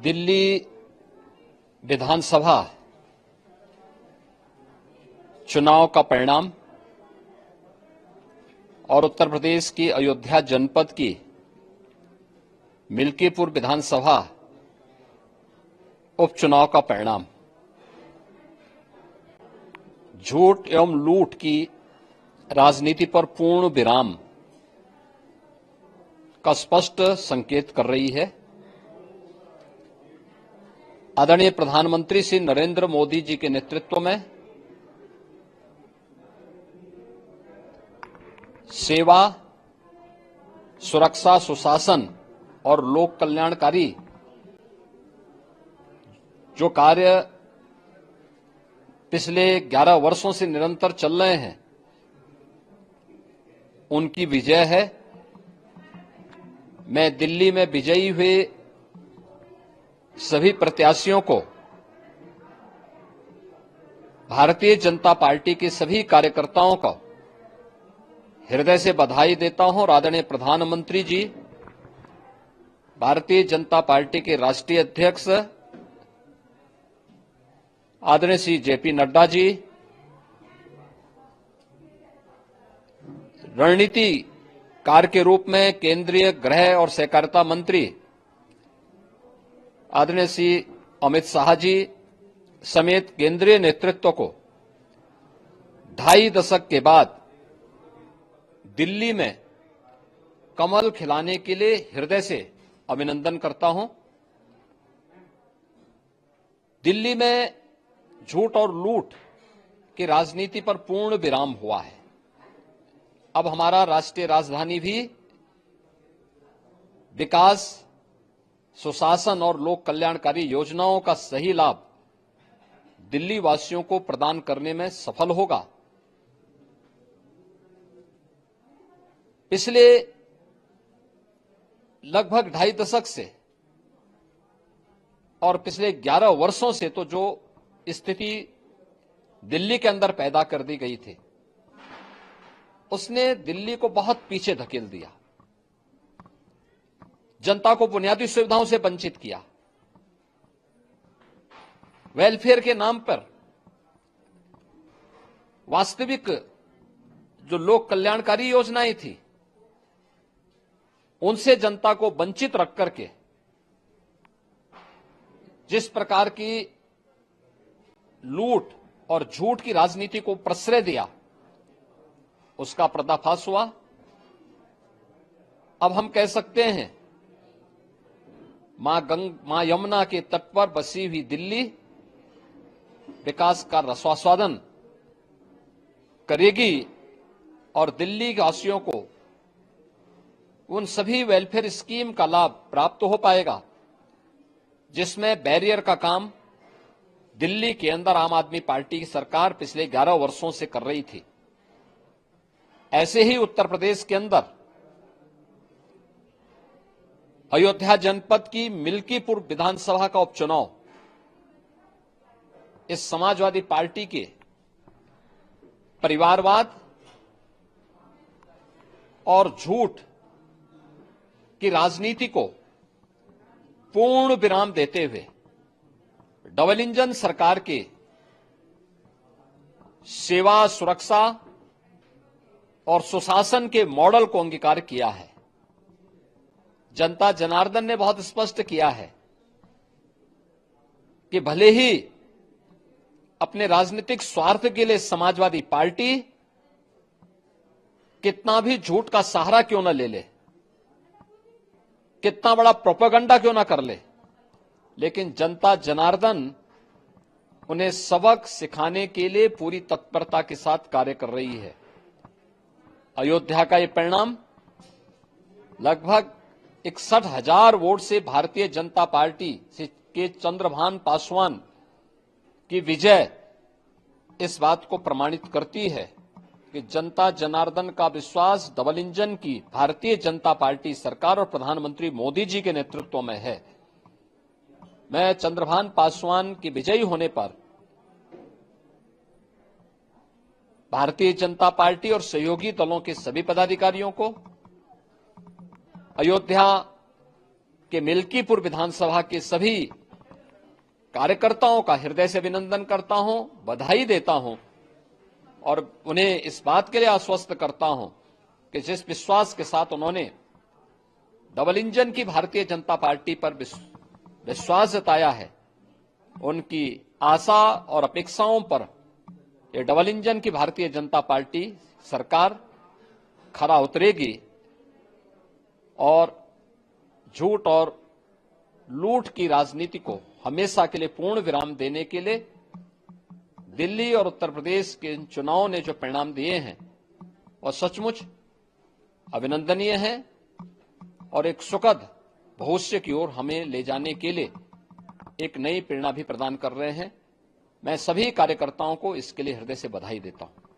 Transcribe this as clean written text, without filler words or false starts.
दिल्ली विधानसभा चुनाव का परिणाम और उत्तर प्रदेश की अयोध्या जनपद की मिल्कीपुर विधानसभा उपचुनाव का परिणाम झूठ एवं लूट की राजनीति पर पूर्ण विराम का स्पष्ट संकेत कर रही है। आदरणीय प्रधानमंत्री श्री नरेंद्र मोदी जी के नेतृत्व में सेवा, सुरक्षा, सुशासन और लोक कल्याणकारी जो कार्य पिछले 11 वर्षों से निरंतर चल रहे हैं, उनकी विजय है। मैं दिल्ली में विजयी हुए सभी प्रत्याशियों को, भारतीय जनता पार्टी के सभी कार्यकर्ताओं को हृदय से बधाई देता हूं और आदरणीय प्रधानमंत्री जी, भारतीय जनता पार्टी के राष्ट्रीय अध्यक्ष आदरणीय श्री जेपी नड्डा जी, रणनीतिकार के रूप में केंद्रीय गृह और सहकारिता मंत्री आदरणीय श्री अमित शाह जी समेत केंद्रीय नेतृत्व को 2.5 दशक के बाद दिल्ली में कमल खिलाने के लिए हृदय से अभिनंदन करता हूं। दिल्ली में झूठ और लूट की राजनीति पर पूर्ण विराम हुआ है। अब हमारा राष्ट्रीय राजधानी भी विकास, सुशासन और लोक कल्याणकारी योजनाओं का सही लाभ दिल्ली वासियों को प्रदान करने में सफल होगा। पिछले लगभग 2.5 दशक से और पिछले 11 वर्षों से तो जो स्थिति दिल्ली के अंदर पैदा कर दी गई थी, उसने दिल्ली को बहुत पीछे धकेल दिया, जनता को बुनियादी सुविधाओं से वंचित किया। वेलफेयर के नाम पर वास्तविक जो लोक कल्याणकारी योजनाएं थी, उनसे जनता को वंचित रख करके जिस प्रकार की लूट और झूठ की राजनीति को प्रश्रय दिया, उसका पर्दाफाश हुआ। अब हम कह सकते हैं मां यमुना के तट पर बसी हुई दिल्ली विकास का रसास्वादन करेगी और दिल्ली वासियों को उन सभी वेलफेयर स्कीम का लाभ प्राप्त हो पाएगा जिसमें बैरियर का काम दिल्ली के अंदर आम आदमी पार्टी की सरकार पिछले 11 वर्षों से कर रही थी। ऐसे ही उत्तर प्रदेश के अंदर अयोध्या जनपद की मिल्कीपुर विधानसभा का उपचुनाव इस समाजवादी पार्टी के परिवारवाद और झूठ की राजनीति को पूर्ण विराम देते हुए डबल इंजन सरकार के सेवा, सुरक्षा और सुशासन के मॉडल को अंगीकार किया है। जनता जनार्दन ने बहुत स्पष्ट किया है कि भले ही अपने राजनीतिक स्वार्थ के लिए समाजवादी पार्टी कितना भी झूठ का सहारा क्यों न ले ले, कितना बड़ा प्रोपेगेंडा क्यों ना कर ले, लेकिन जनता जनार्दन उन्हें सबक सिखाने के लिए पूरी तत्परता के साथ कार्य कर रही है। अयोध्या का ये परिणाम लगभग 61,000 वोट से भारतीय जनता पार्टी के चंद्रभान पासवान की विजय इस बात को प्रमाणित करती है कि जनता जनार्दन का विश्वास डबल इंजन की भारतीय जनता पार्टी सरकार और प्रधानमंत्री मोदी जी के नेतृत्व में है। मैं चंद्रभान पासवान की विजयी होने पर भारतीय जनता पार्टी और सहयोगी दलों के सभी पदाधिकारियों को, अयोध्या कि मिल्कीपुर विधानसभा के सभी कार्यकर्ताओं का हृदय से अभिनंदन करता हूं, बधाई देता हूं और उन्हें इस बात के लिए आश्वस्त करता हूं कि जिस विश्वास के साथ उन्होंने डबल इंजन की भारतीय जनता पार्टी पर विश्वास जताया है, उनकी आशा और अपेक्षाओं पर ये डबल इंजन की भारतीय जनता पार्टी सरकार खरा उतरेगी और झूठ और लूट की राजनीति को हमेशा के लिए पूर्ण विराम देने के लिए दिल्ली और उत्तर प्रदेश के इन चुनावों ने जो परिणाम दिए हैं वह सचमुच अभिनंदनीय है और एक सुखद भविष्य की ओर हमें ले जाने के लिए एक नई प्रेरणा भी प्रदान कर रहे हैं। मैं सभी कार्यकर्ताओं को इसके लिए हृदय से बधाई देता हूं।